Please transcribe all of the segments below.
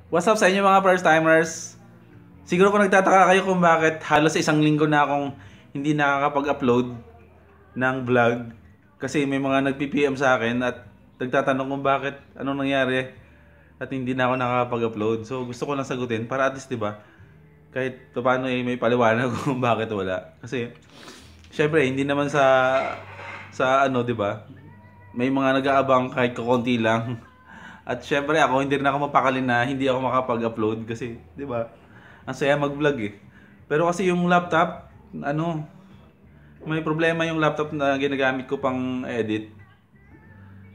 What's up sa inyo mga first timers? Siguro kung nagtataka kayo kung bakit halos isang linggo na akong hindi nakakapag-upload ng vlog kasi may mga nagpi-PM sa akin at nagtatanong kung bakit anong nangyari at hindi na ako nakakapag-upload. So gusto ko lang sagutin para at least 'di ba? Kahit paano may paliwanag kung bakit wala. Kasi syempre hindi naman sa ano 'di ba? May mga nag-aabang kahit kaunti lang. At syempre ako, hindi rin ako mapakali na hindi ako makapag-upload kasi, 'di ba? Ang saya mag-vlog eh. Pero kasi yung laptop, ano, may problema yung laptop na ginagamit ko pang edit.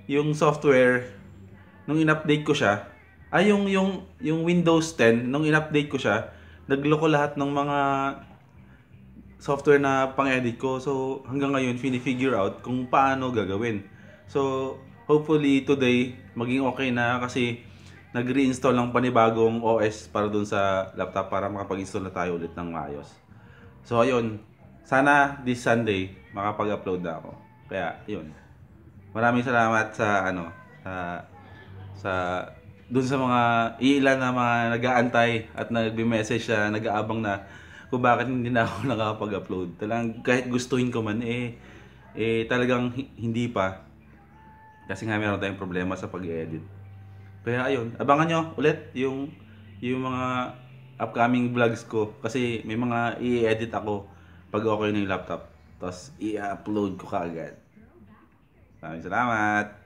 Yung software nung in-update ko siya, yung Windows 10 nung in-update ko siya, nagloko lahat ng mga software na pang-edit ko. So hanggang ngayon fini-figure out kung paano gagawin. So hopefully today maging okay na kasi nag-reinstall ng panibagong OS para dun sa laptop para makapag-install na tayo ulit ng maayos. So ayun, sana this Sunday makapag-upload na ako. Kaya yun. Maraming salamat sa ano sa dun sa mga iilan na mga nag-aantay at nagbe-message siya, nag-aabang na kung bakit hindi na ako nakakapag-upload. Talagang kahit gustuhin ko man talagang hindi pa kasi nga meron tayong problema sa pag-edit. Kaya ayun, abangan nyo ulit yung mga upcoming vlogs ko kasi may mga i-edit ako pag okay na yung laptop. Tapos i-upload ko kaagad. Maraming salamat!